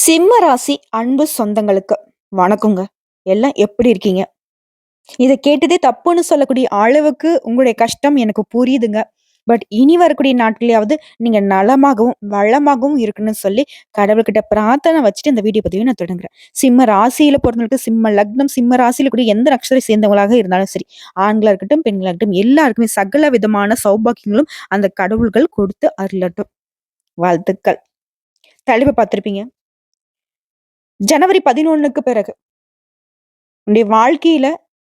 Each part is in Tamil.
சிம்ம ராசி அன்பு சொந்தங்களுக்கு வணக்கங்க. எல்லாம் எப்படி இருக்கீங்க? இத கேட்டதே தப்புன்னு சொல்லக்கூடிய அளவுக்கு உங்களுடைய கஷ்டம் எனக்கு புரியுதுங்க. பட் இனி வரக்கூடிய நாட்களையாவது நீங்க நலமாகவும், வளமாகவும் இருக்கணும்னு சொல்லி கடவுள்கிட்ட பிரார்த்தனை வச்சுட்டு இந்த வீடியோ பதிவை நான் தொடங்குறேன். சிம்ம ராசியில பொறுத்தவரைக்கும் சிம்ம லக்னம், சிம்ம ராசியில கூடிய எந்த நட்சத்திரம் சேர்ந்தவங்களாக இருந்தாலும் சரி, ஆண்களா இருக்கட்டும், பெண்களா இருக்கட்டும் எல்லாருக்குமே சகல விதமான சௌபாக்கியங்களும் அந்த கடவுள்கள் கொடுத்து அருளட்டும். வாழ்த்துக்கள். தலைப்ப பார்த்திருப்பீங்க. ஜனவரி 11க்கு பிறகு உன்னுடைய வாழ்க்கையில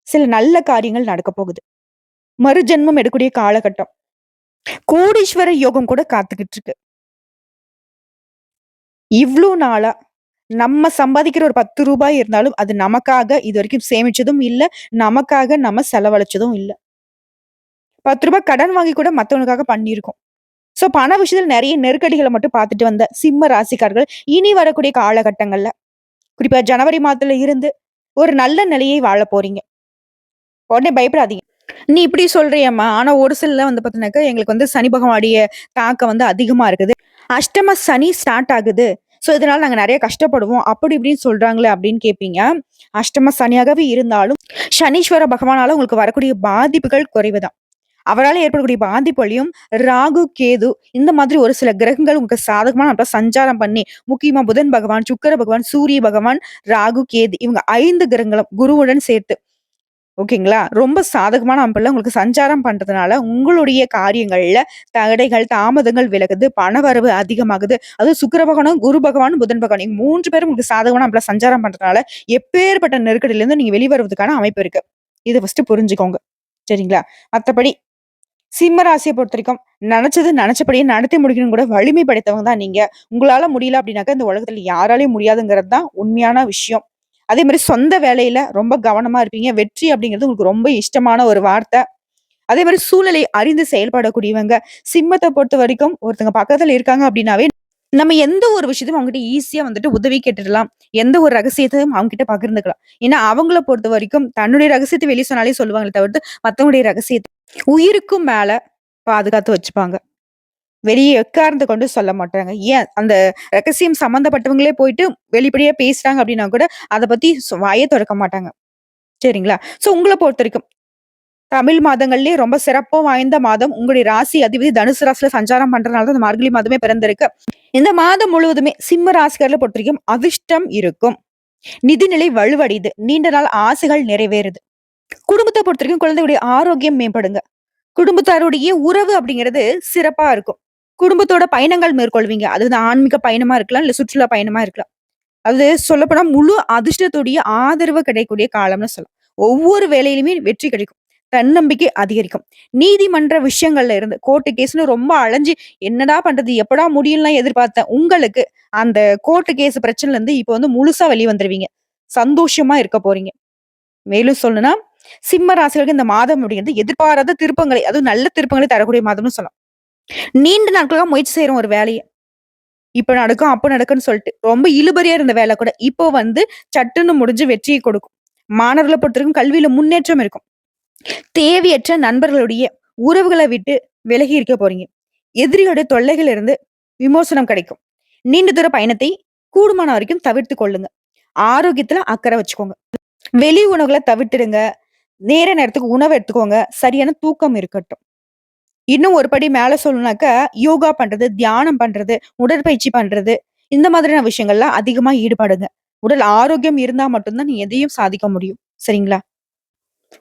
சில நல்ல காரியங்கள் நடக்க போகுது. மறுஜென்மம் எடுக்கக்கூடிய காலகட்டம். கோடீஸ்வர யோகம் கூட காத்துக்கிட்டு இருக்கு. இவ்ளோ நாளா நம்ம சம்பாதிக்கிற ஒரு ரூ. 10 இருந்தாலும் அது நமக்காக இதுவரைக்கும் சேமிச்சதும் இல்ல. நமக்காக நம்ம செலவழிச்சதும் இல்ல. ரூ. 10 கடன் வாங்கி கூட மத்தவனுக்காக பண்ணியிருக்கோம். சோ பண விஷயத்துல நெறைய நெருக்கடிகள மட்டும் பார்த்துட்டு வந்த சிம்ம ராசிக்காரர்கள் இனி வரக்கூடிய காலகட்டங்கள்ல குறிப்பா ஜனவரி மாதத்துல இருந்து ஒரு நல்ல நிலையை வாழப் போறீங்க. உடனே பயப்படாதீங்க. நீ இப்படி சொல்றியேம்மா, ஆனா ஒரு சிலர்லாம் வந்து பாத்தீங்கன்னாக்கா, எங்களுக்கு வந்து சனி பகவானுடைய தாக்கம் வந்து அதிகமா இருக்குது. அஷ்டம சனி ஸ்டார்ட் ஆகுது. சோ இதனால நாங்க நெறைய கஷ்டப்படுவோம். அப்படி இப்படின்னு சொல்றாங்களே அப்படின்னு கேட்பீங்க. அஷ்டம சனியாகவே இருந்தாலும், சனீஸ்வர பகவானால உங்களுக்கு வரக்கூடிய பாதிப்புகள் குறைவுதான். அவரால ஏற்படக்கூடிய பாதிப்புகளையும் ராகு, கேது இந்த மாதிரி ஒரு சில கிரகங்கள் உங்களுக்கு சாதகமான நேரத்துல சஞ்சாரம் பண்ணி, முக்கியமா புதன் பகவான், சுக்கிர பகவான், சூரிய பகவான், ராகு, கேது இவங்க 5 கிரகங்களும் குருவுடன் சேர்த்து ஓகேங்களா? ரொம்ப சாதகமான அமைப்புல உங்களுக்கு சஞ்சாரம் பண்றதுனால, உங்களுடைய காரியங்கள்ல தடைகள், தாமதங்கள் விலகுது. பணவரவு அதிகமாகுது. அதுவும் சுக்கிர பகவானும், குரு பகவானும், புதன் பகவான் இவங்க 3 பேரும் உங்களுக்கு சாதகமான அமைப்புல சஞ்சாரம் பண்றதுனால, எப்பேற்பட்ட நெருக்கடியிலருந்து நீங்க வெளிவருவதற்கான அமைப்பு இருக்கு. இத ஃபர்ஸ்ட்டு புரிஞ்சுக்கோங்க. சரிங்களா? மத்தபடி சிம்ம ராசிய பொறுத்தவரைக்கும், நெனச்சது நெனச்சபடியே நடத்தி முடிக்கணும்னு கூட வலிமை படைத்தவங்க தான் நீங்க. உங்களால முடியல அப்டின்னாக்க, இந்த உலகத்துல யாராலயும் முடியாதுங்கிறது தான் உண்மையான விஷயம். அதே மாரி சொந்த வேலையில ரொம்ப கவனமா இருப்பீங்க. வெற்றி அப்படிங்கிறது உங்களுக்கு ரொம்ப இஷ்டமான ஒரு வார்த்தை. அதே மாரி சூழ்நிலை அறிந்து செயல்படக்கூடியவங்க. சிம்மத்த பொறுத்தவரைக்கும் ஒருத்தங்க பக்கத்துல இருக்காங்க அப்படின்னாவே, நம்ம எந்த ஒரு விஷயத்தையும் அவங்ககிட்ட ஈஸியா வந்துட்டு உதவி கேட்டுடலாம். எந்த ஒரு ரகசியத்தையும் அவங்ககிட்ட பகிர்ந்துக்கலாம். ஏன்னா, அவங்கள பொறுத்தவரைக்கும் தன்னுடைய ரகசியத்த வெளிய சொன்னாலே சொல்லுவாங்களே தவிர்த்து, மத்தவங்களுடைய ரகசியத்த உயிருக்கும் மேல பாதுகாத்து வச்சுப்பாங்க. வெளிய எக்காரணத்த கொண்டு சொல்ல மாட்டாங்க. ஏன் அந்த ரகசியம் சம்மந்தப்பட்டவங்களே போயிட்டு வெளிப்படையா பேசுறாங்க அப்டின்னா கூட, அத பத்தி வாயே தொறக்க மாட்டாங்க. சரிங்களா? சோ உங்கள பொறுத்தவரைக்கும், தமிழ் மாதங்கள்லயே ரொம்ப சிறப்பு வாய்ந்த மாதம். உங்களுடைய ராசி அதிபதி தனுசு ராசியில சஞ்சாரம் பண்றதுனால தான் இந்த மார்கழி மாதமே பிறந்திருக்கு. இந்த மாதம் முழுவதுமே சிம்ம ராசிக்காரர்கள பொறுத்தவரைக்கும் அதிர்ஷ்டம் இருக்கும். நிதிநிலை வலுவடையுது. நீண்ட நாள் ஆசைகள் நிறைவேறுது. குடும்பத்த பொறுத்தவரைக்கும் குழந்தையுடைய ஆரோக்கியம் மேம்படுங்க. குடும்பத்தாருடைய உறவு அப்படிங்கிறது சிறப்பா இருக்கும். குடும்பத்தோட பயணங்கள் மேற்கொள்வீங்க. அது வந்து ஆன்மீக பயணமா இருக்கலாம், இல்ல சுற்றுலா பயணமா இருக்கலாம். அது சொல்லப்போனா முழு அதிர்ஷ்டத்துடைய ஆதரவு கிடைக்கக்கூடிய காலம்னு சொல்லலாம். ஒவ்வொரு வேலையிலுமே வெற்றி கிடைக்கும். தன்னம்பிக்கை அதிகரிக்கும். நீதிமன்ற விஷயங்கள்ல இருந்து கோர்ட்டு கேஸ்ன்னு ரொம்ப அலைஞ்சு என்னடா பண்றது? எப்படா முடியும்லாம் எதிர்பார்த்தேன். உங்களுக்கு அந்த கோர்ட்டு கேஸ் பிரச்சனைல இருந்து இப்ப வந்து முழுசா வெளிய வந்துருவீங்க. சந்தோஷமா இருக்க போறீங்க. மேலும் சொல்லணும்னா, சிம்ம ராசிகளுக்கு இந்த மாதம் அப்படிங்கிறது எதிர்பாராத திருப்பங்களை, அதுவும் நல்ல திருப்பங்களை தரக்கூடிய மாதம்னு சொல்லலாம். நீண்ட நாட்களா முயற்சி செய்றோம் ஒரு வேலைய. இப்ப நடக்கும், அப்ப நடக்கும்ன்னு சொல்லிட்டு. ரொம்ப இழுபறியா இருந்த வேலை கூட, இப்போ வந்து சட்டுன்னு முடிஞ்சு வெற்றியை கொடுக்கும். மாணவர்கள பொறுத்தவரைக்கும் கல்வியில முன்னேற்றம் இருக்கும். தேவையற்ற நண்பர்களுடைய உறவுகள விட்டு விலகி இருக்க போறீங்க. எதிரிகளுடைய தொல்லைகள் இருந்து விமோசனம் கிடைக்கும். நீண்ட தூர பயணத்தை கூடுமான வரைக்கும் தவிர்த்துக் கொள்ளுங்க. ஆரோக்கியத்துல அக்கறை வச்சுக்கோங்க. வெளி உணவுகள தவிர்த்துடுங்க. நேர நேரத்துக்கு உணவு எடுத்துக்கோங்க. சரியான தூக்கம் இருக்கட்டும். இன்னும் ஒரு படி மேல சொல்லணும்னாக்கா, யோகா பண்றது, தியானம் பண்றது, உடற்பயிற்சி பண்றது, இந்த மாதிரியான விஷயங்கள்ல அதிகமா ஈடுபடுங்க. உடல் ஆரோக்கியம் இருந்தா மட்டும் தான் நீங்க எதையும் சாதிக்க முடியும். சரிங்களா?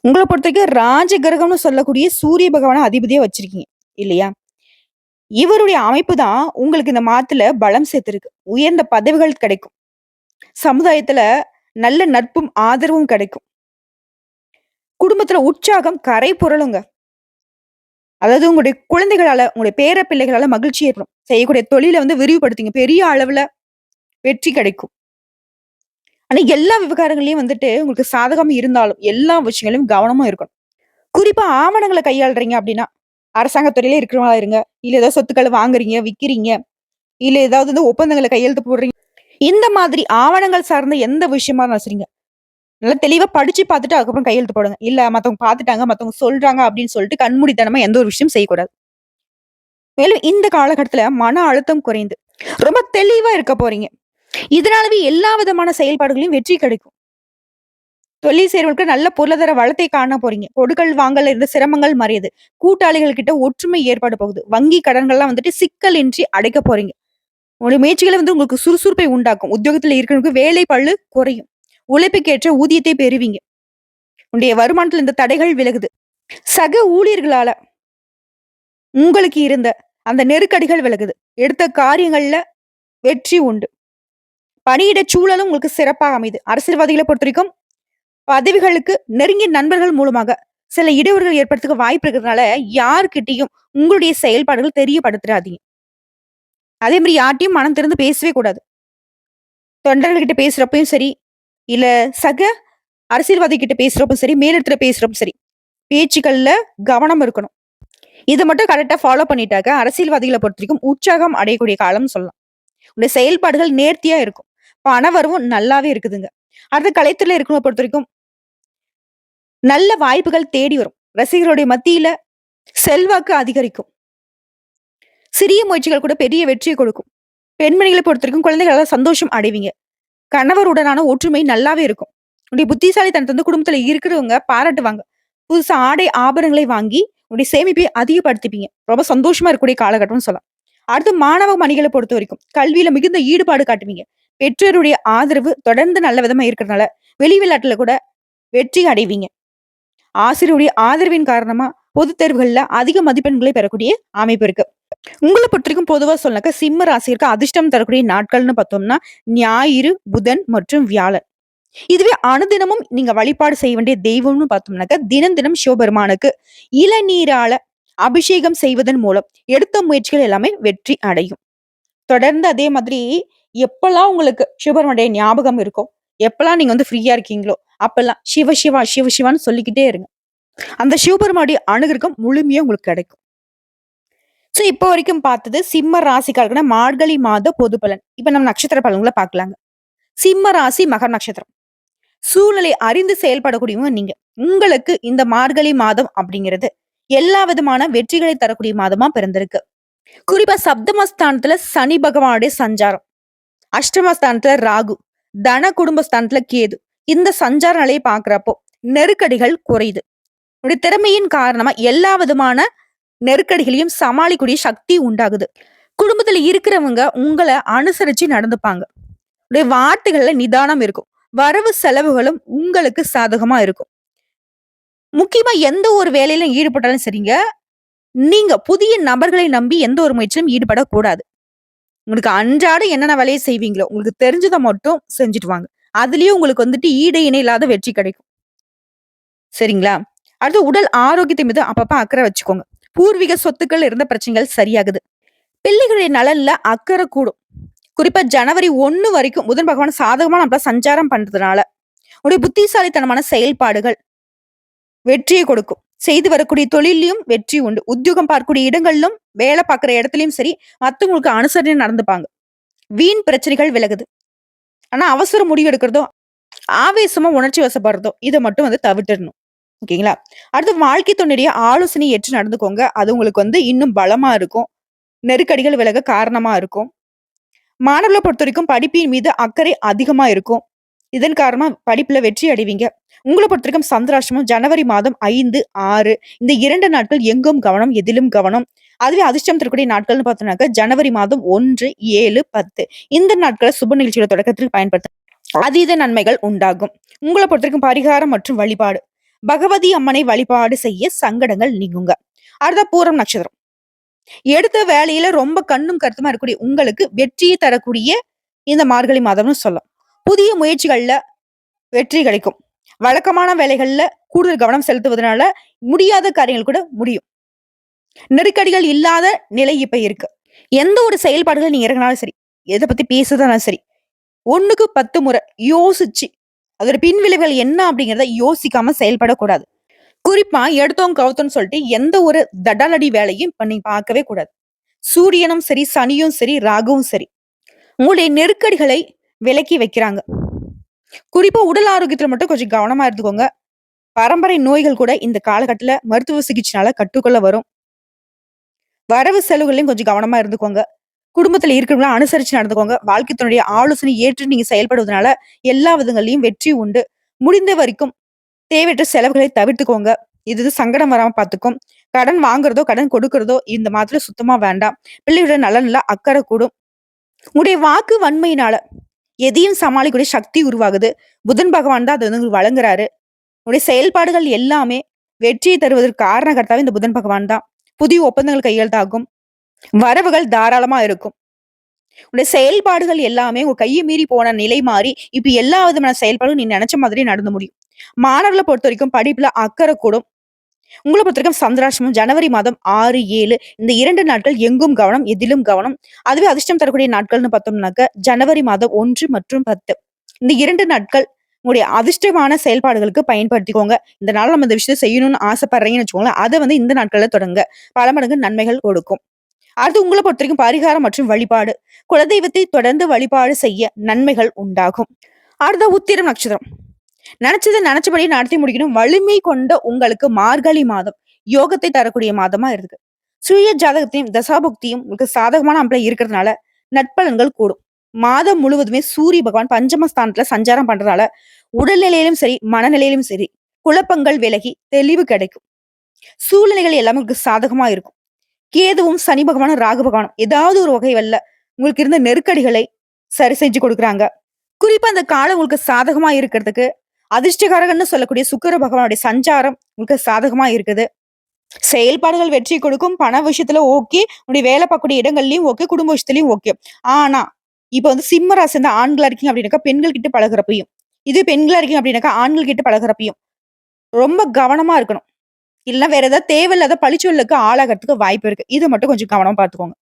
உங்கள பொறுத்தவரைக்கும் ராஜ கிரகம்னு சொல்லக்கூடிய சூரிய பகவான அதிபதியா வச்சிருக்கீங்க. இல்லையா? இவருடைய அமைப்பு தான் உங்களுக்கு இந்த மாதத்துல பலம் சேர்த்திருக்கு. உயர்ந்த பதவிகள் கிடைக்கும். சமுதாயத்துல நல்ல நட்பும், ஆதரவும் கிடைக்கும். குடும்பத்துல உற்சாகம் கரை புரளுங்க. அதாவது உங்களுடைய குழந்தைகளால, உங்களுடைய பேர பிள்ளைகளால மகிழ்ச்சி ஏற்படும். செய்யக்கூடிய தொழில வந்து விரிவுபடுத்துங்க. பெரிய அளவுல வெற்றி கிடைக்கும். ஆனா எல்லா விவகாரங்கள்லயும் வந்துட்டு உங்களுக்கு சாதகம் இருந்தாலும், எல்லா விஷயங்களையும் கவனமா இருக்கணும். குறிப்பா ஆவணங்கள கையாளுறீங்க அப்டின்னா, அரசாங்க துறையிலே இருக்கிறவங்களா இருங்க. இல்ல ஏதோ சொத்துக்கள வாங்குறீங்க, விக்கிறீங்க. இல்ல ஏதாவது வந்து ஒப்பந்தங்கள கையெழுத்து போடுறீங்க. இந்த மாதிரி ஆவணங்கள் சார்ந்த எந்த விஷயமா இருந்தாலும் சரிங்க. நல்லா தெளிவா படிச்சு பார்த்துட்டு அதுக்கப்புறம் கையெழுத்து போடுங்க. இல்ல மத்தவங்க பார்த்துட்டாங்க, மத்தவங்க சொல்றாங்க அப்டின்னு சொல்லிட்டு கண்மூடித்தனமா எந்த ஒரு விஷயம் செய்யக்கூடாது. மேலும் இந்த காலகட்டத்துல மன அழுத்தம் குறைந்து, ரொம்ப தெளிவா இருக்க போறீங்க. இதனாலவே எல்லா விதமான செயல்பாடுகளையும் வெற்றி கிடைக்கும். தொழில் செய்றவங்களுக்கு நல்ல பொருளாதார வளத்தை காண போறீங்க. கொடுக்கல் வாங்கல்ல இருந்த சிரமங்கள் மறையுது. கூட்டாளிகள் கிட்ட ஒற்றுமை ஏற்பட போகுது. வங்கி கடன்கள்லாம் வந்துட்டு சிக்கலின்றி அடைக்க போறீங்க. உங்களுடைய முயற்சிகள் வந்து உங்களுக்கு சுறுசுறுப்பை உண்டாக்கும். உத்தியோகத்துல இருக்கிறவங்களுக்கு வேலை பளு குறையும். உழைப்புக்கேற்ற ஊதியத்தை பெறுவீங்க. உன்னுடைய வருமானத்துல இந்த தடைகள் விலகுது. சக ஊழியர்களால உங்களுக்கு இருந்த அந்த நெருக்கடிகள் விலகுது. எடுத்த காரியங்கள்ல வெற்றி உண்டு. பணியிட சூழலும் உங்களுக்கு சிறப்பாக அமையுது. அரசியல்வாதிகளை பொறுத்தவரைக்கும் பதவிகளுக்கு நெருங்கிய நண்பர்கள் மூலமாக சில இடையூறுகள் ஏற்படுறதுக்கு வாய்ப்பு இருக்கிறதுனால யார்கிட்டயும் உங்களுடைய செயல்பாடுகள் தெரியப்படுத்துறாதீங்க. அதே மாதிரி யார்ட்டயும் மனம் திறந்து பேசவே கூடாது. தொண்டர்கள் கிட்ட பேசுறப்பயும் சரி, இல்ல சக அரசியல்வாதி கிட்ட பேசுறப்பவும் சரி, மேலிடத்துல பேசுறப்பவும் சரி, பேச்சுக்கள்ல கவனம் இருக்கணும். இத மட்டும் கரெக்ட்டா ஃபாலோ பண்ணிட்டாக்க அரசியல்வாதிகள பொறுத்தவரைக்கும் உற்சாகம் அடையக்கூடிய காலம்னு சொல்லலாம். உங்களுடைய செயல்பாடுகள் நேர்த்தியா இருக்கும். பணவரவும் நல்லாவே இருக்குதுங்க. அடுத்து கலைத்துறையில இருக்கிறவங்கள பொறுத்தவரைக்கும் நல்ல வாய்ப்புகள் தேடி வரும். ரசிகர்களுடைய மத்தியில செல்வாக்கு அதிகரிக்கும். சிறிய முயற்சிகள் கூட பெரிய வெற்றியை கொடுக்கும். பெண்மணிகளை பொறுத்தவரைக்கும் குழந்தைகளால சந்தோஷம் அடைவீங்க. கணவருடனான ஒற்றுமை நல்லாவே இருக்கும். உன்னுடைய புத்திசாலித்தனத்த வந்து குடும்பத்துல இருக்கிறவங்க பாராட்டுவாங்க. புதுசா ஆடை ஆபரணங்களை வாங்கி உன்னுடைய சேமிப்பை அதிகப்படுத்திப்பீங்க. ரொம்ப சந்தோஷமா இருக்கக்கூடிய காலகட்டம்னு சொல்லலாம். அடுத்து மாணவ மணிகளை பொறுத்த வரைக்கும் கல்வியில மிகுந்த ஈடுபாடு காட்டுவீங்க. பெற்றோருடைய ஆதரவு தொடர்ந்து நல்ல விதமா இருக்கிறதுனால வெளி விளையாட்டுல கூட வெற்றி அடைவீங்க. ஆசிரியருடைய ஆதரவின் காரணமா பொதுத் தேர்வுகள்ல அதிக மதிப்பெண்களை பெறக்கூடிய அமைப்பு இருக்கு. உங்களை பொறுத்தவரைக்கும் பொதுவா சொன்னாக்க சிம்ம ராசிக்கு அதிர்ஷ்டம் தரக்கூடிய நாட்கள்னு பார்த்தோம்னா ஞாயிறு, புதன் மற்றும் வியாழன். இதுவே அனுதினமும் நீங்க வழிபாடு செய்ய வேண்டிய தெய்வம்னு பார்த்தோம்னாக்க தினம் தினம் சிவபெருமானுக்கு இளநீரால அபிஷேகம் செய்வதன் மூலம் எடுத்த முயற்சிகள் எல்லாமே வெற்றி அடையும். தொடர்ந்து அதே மாதிரி எப்பெல்லாம் உங்களுக்கு சிவபெருமானுடைய ஞாபகம் இருக்கோ, எப்பெல்லாம் நீங்க வந்து ஃப்ரீயா இருக்கீங்களோ, அப்பெல்லாம் சிவ சிவா சிவ சிவான்னு சொல்லிக்கிட்டே இருங்க. அந்த சிவபெருமானுடைய அனுகிரகம் முழுமையா உங்களுக்கு கிடைக்கும். சோ இப்போ வரைக்கும் பார்த்தது சிம்ம ராசிக்காரர்கள மார்கழி மாத பொது பலன். இப்ப நம்ம நட்சத்திர பலன்களை பார்க்கலாங்க. சிம்ம ராசி மகர நட்சத்திரம். சூழ்நிலை அறிந்து செயல்படக்கூடியவங்க நீங்க. உங்களுக்கு இந்த மார்கழி மாதம் அப்படிங்கிறது எல்லா விதமான வெற்றிகளை தரக்கூடிய மாதமா பிறந்திருக்கு. குறிப்பா சப்தமஸ்தானத்துல சனி பகவானுடைய சஞ்சாரம், அஷ்டமஸ்தானத்துல ராகு, தன குடும்பஸ்தானத்துல கேது. இந்த சஞ்சார நிலையை பாக்குறப்போ நெருக்கடிகள் குறையுது. உங்களுடைய திறமையின் காரணமா எல்லா விதமான நெருக்கடிகளையும் சமாளிக்கூடிய சக்தி உண்டாகுது. குடும்பத்துல இருக்கிறவங்க உங்களை அனுசரிச்சு நடந்துப்பாங்க. உடைய வார்த்தைகள்ல நிதானம் இருக்கும். வரவு செலவுகளும் உங்களுக்கு சாதகமா இருக்கும். முக்கியமா எந்த ஒரு வேலையிலும் ஈடுபட்டாலும் சரிங்க, நீங்க புதிய நபர்களை நம்பி எந்த ஒரு முயற்சியிலும் ஈடுபடக்கூடாது. உங்களுக்கு அன்றாட என்னென்ன வேலையை செய்வீங்களோ, உங்களுக்கு தெரிஞ்சதை மட்டும் செஞ்சுட்டு வாங்க. அதுலயும் உங்களுக்கு வந்துட்டு ஈடு இணை இல்லாத வெற்றி கிடைக்கும். சரிங்களா? அடுத்து உடல் ஆரோக்கியத்தை மீது அப்பப்ப அக்கறை வச்சுக்கோங்க. பூர்வீக சொத்துக்கள் இருந்த பிரச்சனைகள் சரியாகுது. பிள்ளைகளுடைய நலன்ல அக்கறை கூடும். குறிப்பா ஜனவரி 1 வரைக்கும் புதன் பகவான் சாதகமா நம்மள சஞ்சாரம் பண்றதுனால உடைய புத்திசாலித்தனமான செயல்பாடுகள் வெற்றியை கொடுக்கும். செய்து வரக்கூடிய தொழிலையும் வெற்றி உண்டு. உத்தியோகம் பார்க்கக்கூடிய இடங்களிலும் வேலை பார்க்குற இடத்துலயும் சரி, மத்தவங்களுக்கு அனுசரணை நடந்துப்பாங்க. வீண் பிரச்சனைகள் விலகுது. ஆனா அவசர முடிவு எடுக்கிறதோ, ஆவேசமா உணர்ச்சி வசப்படுறதோ இதை மட்டும் வந்து தவிர்த்திடணும். ஓகேங்களா? அடுத்து வாழ்க்கை துணையுடைய ஆலோசனை ஏற்று நடந்துக்கோங்க. அது உங்களுக்கு வந்து இன்னும் பலமா இருக்கும். நெருக்கடிகள் விலக காரணமா இருக்கும். மாணவர்களை பொறுத்த வரைக்கும் படிப்பின் மீது அக்கறை அதிகமா இருக்கும். இதன் காரணமா படிப்புல வெற்றி அடைவீங்க. உங்களை பொறுத்த வரைக்கும் சந்திராஷ்டமம் ஜனவரி மாதம் 5, 6 இந்த 2 நாட்கள் எங்கும் கவனம், எதிலும் கவனம். அதுவே அதிர்ஷ்டம் தரக்கூடிய நாட்கள்னு பார்த்தோம்னாக்க ஜனவரி மாதம் 1, 7, 10 இந்த நாட்களை சுப நிகழ்ச்சியோட தொடக்கத்திற்கு பயன்படுத்த அதீத நன்மைகள் உண்டாகும். உங்களை பொறுத்த வரைக்கும் பரிகாரம் மற்றும் வழிபாடு. பகவதி அம்மனை வழிபாடு செய்ய சங்கடங்கள் நீங்குங்க. அடுத்த பூரம் நட்சத்திரம். எடுத்த வேலையில ரொம்ப கண்ணும் கருத்துமா இருக்கக்கூடிய உங்களுக்கு வெற்றியை தரக்கூடிய இந்த மார்கழி மாதம்னு சொல்லலாம். புதிய முயற்சிகள்ல வெற்றி கிடைக்கும். வழக்கமான வேலைகள்ல கூடுதல் கவனம் செலுத்துவதனால முடியாத காரியங்கள் கூட முடியும். நெருக்கடிகள் இல்லாத நிலை இப்ப இருக்கு. எந்த ஒரு செயல்பாடுகள் நீங்க இறங்கினாலும் சரி, எதை பத்தி பேசுறதாலும் சரி, 1க்கு 10 முறை யோசிச்சு அதோட பின் விளைவுகள் என்ன அப்படிங்கிறத யோசிக்காம செயல்படக்கூடாது. குறிப்பா எடுத்தோம் கவுத்தோம்னு சொல்லிட்டு எந்த ஒரு தடாலடி வேலையும் இப்ப நீங்க பார்க்கவே கூடாது. சூரியனும் சரி, சனியும் சரி, ராகுவும் சரி உங்களுடைய நெருக்கடிகளை விலக்கி வைக்கிறாங்க. குறிப்பா உடல் ஆரோக்கியத்துல மட்டும் கொஞ்சம் கவனமா இருந்துக்கோங்க. பரம்பரை நோய்கள் கூட இந்த காலகட்டத்துல மருத்துவ சிகிச்சைனால கட்டுக்குள்ள வரும். வரவு செலவுகளையும் கொஞ்சம் கவனமா இருந்துக்கோங்க. குடும்பத்துல இருக்கிறவங்கள அனுசரிச்சு நடந்துக்கோங்க. வாழ்க்கை துணையுடைய ஆலோசனை ஏற்று நீங்க செயல்படுவதனால எல்லா விதங்கள்லயும் வெற்றி உண்டு. முடிந்த வரைக்கும் தேவையற்ற செலவுகளை தவிர்த்துக்கோங்க. இது சங்கடம் வராம பார்த்துக்கும். கடன் வாங்குறதோ, கடன் கொடுக்கிறதோ இந்த மாதத்துல சுத்தமா வேண்டாம். பிள்ளையோட நலன்ல அக்கறை கூடும். உங்களுடைய வாக்கு வன்மையினால எதையும் சமாளிக்கக்கூடிய சக்தி உருவாகுது. புதன் பகவான் தான் அது வந்து உங்களுக்கு வழங்குறாரு. உங்களுடைய செயல்பாடுகள் எல்லாமே வெற்றியை தருவதற்கு காரணகர்த்தாவே இந்த புதன் பகவான் தான். புதிய ஒப்பந்தங்கள் கையெழுத்தாகும். வரவுகள் தாராளமா இருக்கும். உங்களுடைய செயல்பாடுகள் எல்லாமே உங்க கையை மீறி போன நிலை மாறி, இப்ப எல்லா விதமான செயல்பாடும் நீ நினைச்ச மாதிரியே நடந்து முடியும். மாணவர்களை பொறுத்தவரைக்கும் படிப்புல அக்கறை கூடும். உங்கள பொறுத்தவரைக்கும் சந்திராஷ்டமம் ஜனவரி மாதம் 6, 7 இந்த 2 நாட்கள் எங்கும் கவனம், எதிலும் கவனம். அதுவே அதிர்ஷ்டம் தரக்கூடிய நாட்கள்னு பார்த்தோம்னாக்க ஜனவரி மாதம் 1 மற்றும் 10. இந்த 2 நாட்கள் உங்களுடைய அதிர்ஷ்டமான செயல்பாடுகளுக்கு பயன்படுத்திக்கோங்க. இந்த நாள் நம்ம இந்த விஷயத்த செய்யணும்னு ஆசைப்படுறீங்கன்னு வச்சுக்கோங்களேன். அத வந்து இந்த நாட்கள்ல தொடங்க. பல மடங்கு நன்மைகள் கொடுக்கும். அடுத்து உங்கள பொறுத்தவரைக்கும் பரிகாரம் மற்றும் வழிபாடு. குலதெய்வத்தை தொடர்ந்து வழிபாடு செய்ய நன்மைகள் உண்டாகும். அடுத்த உத்திரம் நட்சத்திரம். நினைச்சதை நினைச்சபடி நடத்தி முடிக்கணும். வலிமை கொண்ட உங்களுக்கு மார்கழி மாதம் யோகத்தை தரக்கூடிய மாதமா இருக்கு. சுய ஜாதகத்தையும் தசாபுக்தியும் உங்களுக்கு சாதகமான அமைப்புல இருக்கிறதுனால நட்பலன்கள் கூடும். மாதம் முழுவதுமே சூரிய பகவான் பஞ்சமஸ்தானத்துல சஞ்சாரம் பண்றதால உடல்நிலையிலும் சரி மனநிலையிலும் சரி குழப்பங்கள் விலகி தெளிவு கிடைக்கும். சூழ்நிலைகள் எல்லாமே உங்களுக்கு சாதகமா இருக்கும். கேதுவும் சனி பகவானும் ராகு பகவானும் ஏதாவது ஒரு வகை வல்ல உங்களுக்கு இருந்த நெருக்கடிகளை சரி செஞ்சு கொடுக்குறாங்க. குறிப்பா அந்த காலம் உங்களுக்கு சாதகமா இருக்கிறதுக்கு அதிர்ஷ்டகாரகன்னு சொல்லக்கூடிய சுக்கிர பகவானுடைய சஞ்சாரம் உங்களுக்கு சாதகமா இருக்குது. செயல்பாடுகள் வெற்றி கொடுக்கும். பண விஷயத்துல ஓகே, உங்களுடைய வேலை பார்க்கக்கூடிய இடங்கள்லயும் ஓகே, குடும்ப விஷயத்துலயும் ஓகே. ஆனா இப்ப வந்து சிம்ம ராசி சேர்ந்த ஆண்களா இருக்கீங்க அப்படின்னாக்கா பெண்கள் கிட்ட பழகுறப்பையும், இது பெண்களா இருக்கீங்க அப்படின்னாக்கா ஆண்கள் கிட்ட பழகுறப்பையும் ரொம்ப கவனமா இருக்கணும். இல்லைன்னா வேற ஏதாவது தேவையில்லாத பழிச்சொல்லுக்கு ஆளாகிறதுக்கு வாய்ப்பு இருக்கு. இதை மட்டும் கொஞ்சம் கவனமா பார்த்துக்கோங்க.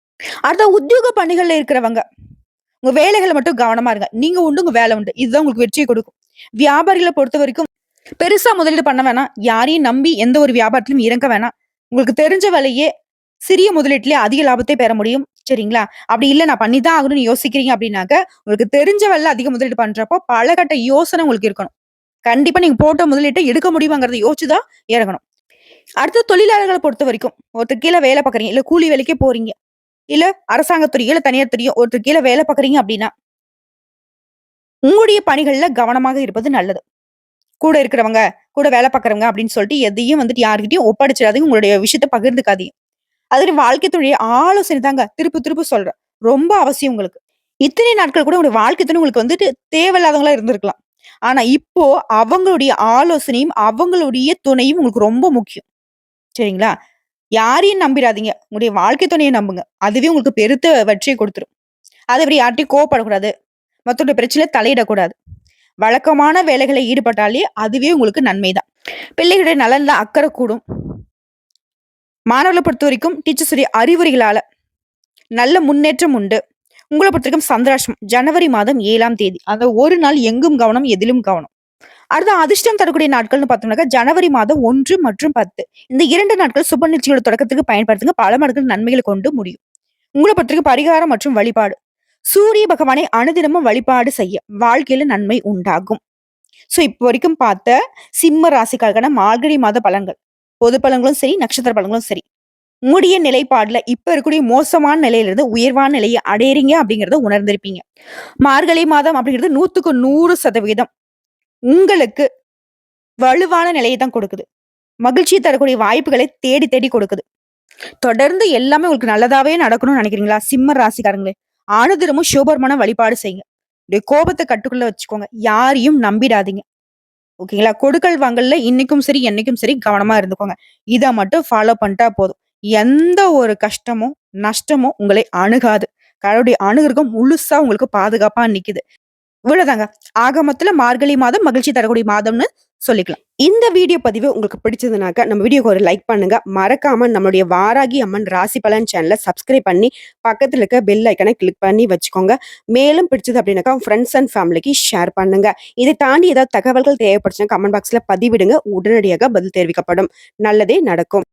அடுத்த உத்தியோக பணிகள்ல இருக்கிறவங்க உங்க வேலைகளை மட்டும் கவனமா இருங்க. நீங்க உண்டு, உங்க வேலை உண்டு. இதுதான் உங்களுக்கு வெற்றியை கொடுக்கும். வியாபாரிகளை பொறுத்த வரைக்கும் பெருசா முதலீடு பண்ண வேணாம். யாரையும் நம்பி எந்த ஒரு வியாபாரத்திலும் இறங்க வேணாம். உங்களுக்கு தெரிஞ்ச வேலையே சிறிய முதலீட்டுலயே அதிக லாபத்தை பெற முடியும். சரிங்களா? அப்படி இல்ல நான் பண்ணிதான் ஆகணும்னு யோசிக்கிறீங்க அப்படின்னாக்க உங்களுக்கு தெரிஞ்ச வேலை அதிக முதலீடு பண்றப்போ பலகட்ட யோசனை உங்களுக்கு இருக்கணும். கண்டிப்பா நீங்க போட்ட முதலீட்டை எடுக்க முடியுமாங்கிறத யோசிச்சுதான் இறங்கணும். அடுத்த தொழிலாளர்களை பொறுத்த வரைக்கும் ஒருத்தர் கீழே வேலை பார்க்குறீங்க, இல்ல கூலி வேலைக்கே போறீங்க, இல்ல அரசாங்கத்துறையோ இல்ல தனியார் துறையோ ஒருத்தர் கீழே வேலை பார்க்குறீங்க அப்படின்னா உங்களுடைய பணிகள்ல கவனமாக இருப்பது நல்லது. கூட இருக்கிறவங்க, கூட வேலை பார்க்குறவங்க அப்படின்னு சொல்லிட்டு எதையும் வந்துட்டு யார்கிட்டயும் ஒப்படைச்சிடாதீங்க. உங்களுடைய விஷயத்த பகிர்ந்துக்காதீங்க. அது வாழ்க்கை துணைய ஆலோசனை தாங்க. திருப்பு திருப்பு சொல்றேன். ரொம்ப அவசியம் உங்களுக்கு. இத்தனை நாட்கள் கூட உங்களுடைய வாழ்க்கை துணை உங்களுக்கு வந்துட்டு தேவையில்லாதவங்களா இருந்திருக்கலாம். ஆனா இப்போ அவங்களுடைய ஆலோசனையும், அவங்களுடைய துணையும் உங்களுக்கு ரொம்ப முக்கியம். சரிங்களா? யாரையும் நம்பிராதீங்க. உங்களுடைய வாழ்க்கை துணையை நம்புங்க. அதுவே உங்களுக்கு பெருத்த வெற்றியை கொடுத்துரும். அதே யார்ட்டயும் கோவப்படக்கூடாது. மத்தவங்க பிரச்சனையில தலையிடக்கூடாது. வழக்கமான வேலைகளை ஈடுபட்டாலே அதுவே உங்களுக்கு நன்மைதான். பிள்ளைகளுடைய நலன்ல அக்கறை கூடும். மாணவர்களை பொறுத்த வரைக்கும் டீச்சர்ஸுடைய அறிவுரைகளால நல்ல முன்னேற்றம் உண்டு. உங்களை பொறுத்த வரைக்கும் சந்திராஷ்டமம் ஜனவரி மாதம் 7ஆம் தேதி. அந்த ஒரு நாள் எங்கும் கவனம், எதிலும் கவனம். அடுத்த அதிர்ஷ்டம் தரக்கூடிய நாட்கள்னு பார்த்தோம்னாக்கா ஜனவரி மாதம் 1 மற்றும் 10. இந்த 2 நாட்கள் சுப நிகழ்ச்சிகளோட தொடக்கத்துக்கு பயன்படுத்துங்க. பல மடங்கு நன்மைகளை கொண்டு முடியும். உங்களை பொறுத்த வரைக்கும் பரிகாரம் மற்றும் வழிபாடு. சூரிய பகவானை அனுதினமும் வழிபாடு செய்ய வாழ்க்கையில நன்மை உண்டாகும். சோ இப்போ வரைக்கும் பார்த்த சிம்ம ராசிக்கான மார்கழி மாத பலன்கள், பொது பலன்களும் சரி, நட்சத்திர பலன்களும் சரி, உங்களுடைய நிலைப்பாடுல இப்ப இருக்கக்கூடிய மோசமான நிலையில இருந்து உயர்வான நிலையை அடையறீங்க அப்படிங்கறத உணர்ந்திருப்பீங்க. மார்கழி மாதம் அப்படிங்கிறது 100க்கு 100% உங்களுக்கு வலுவான நிலையை தான் கொடுக்குது. மகிழ்ச்சியை தரக்கூடிய வாய்ப்புகளை தேடி தேடி கொடுக்குது. தொடர்ந்து எல்லாமே உங்களுக்கு நல்லதாவே நடக்கணும்னு நினைக்கிறீங்களா? சிம்ம ராசிக்காரங்களே, அனுதினமும் சிவபெருமான வழிபாடு செய்யுங்க. கோபத்தை கட்டுக்குள்ள வச்சுக்கோங்க. யாரையும் நம்பிடாதீங்க. ஓகேங்களா? கொடுக்கல் வாங்கல்ல இன்னைக்கும் சரி, என்னைக்கும் சரி கவனமா இருந்துக்கோங்க. இத மட்டும் ஃபாலோ பண்ணிட்டா போதும். எந்த ஒரு கஷ்டமோ, நஷ்டமோ உங்களை அணுகாது. கடவுளுடைய அணுகிற்கும் முழுசா உங்களுக்கு பாதுகாப்பா நிக்குது. இவ்வளவுதாங்க. ஆக மொத்தத்துல மார்கழி மாதம் மகிழ்ச்சி தரக்கூடிய மாதம்னு சொல்லிக்கலாம். இந்த வீடியோ பதிவு உங்களுக்கு பிடிச்சதுனாக்க நம்ம வீடியோக்கு ஒரு லைக் பண்ணுங்க. மறக்காம நம்மளுடைய வாராகி அம்மன் ராசி பலன் சேனலை சப்ஸ்கிரைப் பண்ணி பக்கத்துல இருக்க பெல் ஐக்கனை கிளிக் பண்ணி வச்சுக்கோங்க. மேலும் பிடிச்சது அப்படின்னாக்கா ஃப்ரெண்ட்ஸ் அண்ட் ஃபேமிலிக்கு ஷேர் பண்ணுங்க. இதை தாண்டி ஏதாவது தகவல்கள் தேவைப்படுச்சுன்னா கமெண்ட் பாக்ஸ்ல பதிவிடுங்க. உடனடியாக பதில் தெரிவிக்கப்படும். நல்லதே நடக்கும்.